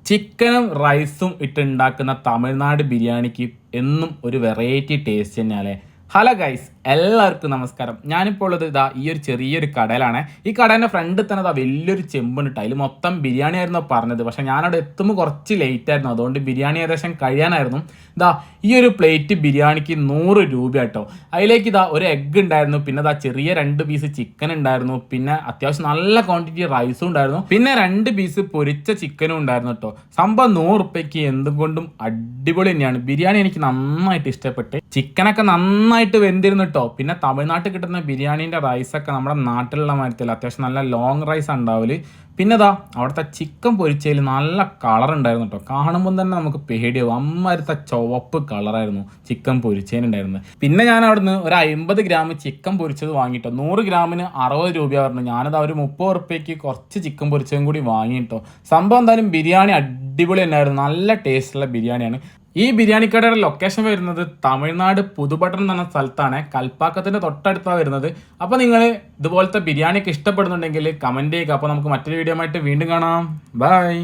ചിക്കനും റൈസും ഇട്ടുണ്ടാക്കുന്ന തമിഴ്നാട് ബിരിയാണിക്ക് എന്നും ഒരു വെറൈറ്റി ടേസ്റ്റ് തന്നെയല്ലേ. ഹലോ ഗൈസ്, എല്ലാവർക്കും നമസ്കാരം. ഞാനിപ്പോൾ ഉള്ളത് ഈ ഒരു ചെറിയൊരു കടയിലാണ്. ഈ കടേൻ്റെ ഫ്രണ്ടിൽ തന്നെ വലിയൊരു ചെമ്പുണ്ട്. അതിൽ മൊത്തം ബിരിയാണി ആയിരുന്നു പറഞ്ഞത്. പക്ഷേ ഞാനവിടെ എത്തുമ്പോൾ കുറച്ച് ലേറ്റ് ആയിരുന്നു, അതുകൊണ്ട് ബിരിയാണി ഏകദേശം കഴിയാനായിരുന്നു. ഈ ഒരു പ്ലേറ്റ് ബിരിയാണിക്ക് 100 രൂപ കേട്ടോ. അതിലേക്ക് ഒരു എഗ്ഗ് ഉണ്ടായിരുന്നു, പിന്നെ ചെറിയ 2 പീസ് ചിക്കൻ ഉണ്ടായിരുന്നു, പിന്നെ അത്യാവശ്യം നല്ല ക്വാണ്ടിറ്റി റൈസും ഉണ്ടായിരുന്നു, പിന്നെ 2 പീസ് പൊരിച്ച ചിക്കനും ഉണ്ടായിരുന്നു കേട്ടോ. സംഭവം 100 റുപ്യക്ക് എന്തുകൊണ്ടും അടിപൊളി തന്നെയാണ്. ബിരിയാണി എനിക്ക് നന്നായിട്ട് ഇഷ്ടപ്പെട്ട്. ചിക്കനൊക്കെ നന്നായിട്ട് വെന്തിരുന്നു കേട്ടോ. പിന്നെ തമിഴ്നാട്ടിൽ കിട്ടുന്ന ബിരിയാണീൻ്റെ റൈസൊക്കെ നമ്മുടെ നാട്ടിലുള്ള മാതിരത്തില്ല, അത്യാവശ്യം നല്ല ലോങ് റൈസ് ഉണ്ടാവില്ല. പിന്നെ അവിടുത്തെ ചിക്കൻ പൊരിച്ചതിൽ നല്ല കളർ ഉണ്ടായിരുന്നു കേട്ടോ. കാണുമ്പോൾ തന്നെ നമുക്ക് പേടിയാവും. അമ്മരത്തെ ചുവപ്പ് കളറായിരുന്നു ചിക്കൻ പൊരിച്ചതിനുണ്ടായിരുന്നത്. പിന്നെ ഞാൻ അവിടുന്ന് ഒരു 50 ഗ്രാം ചിക്കൻ പൊരിച്ചത് വാങ്ങിട്ടോ. 100 ഗ്രാമിന് 60 രൂപ പറഞ്ഞു. ഞാനത് ഒരു 30 റുപ്യക്ക് കുറച്ച് ചിക്കൻ പൊരിച്ചതും കൂടി വാങ്ങിട്ടോ. സംഭവം എന്തായാലും ബിരിയാണി അടിപൊളി തന്നെയായിരുന്നു, നല്ല ടേസ്റ്റുള്ള ബിരിയാണിയാണ്. ഈ ബിരിയാണി കടയുടെ ലൊക്കേഷൻ വരുന്നത് തമിഴ്നാട് പുതുപട്ടണം എന്ന സ്ഥലത്താണ്, കൽപ്പാക്കത്തിന്റെ തൊട്ടടുത്താണ് വരുന്നത്. അപ്പോൾ നിങ്ങൾ ഇതുപോലത്തെ ബിരിയാണിയൊക്കെ ഇഷ്ടപ്പെടുന്നുണ്ടെങ്കിൽ കമന്റ് ചെയ്യുക. അപ്പോൾ നമുക്ക് മറ്റൊരു വീഡിയോ ആയിട്ട് വീണ്ടും കാണാം. ബൈ.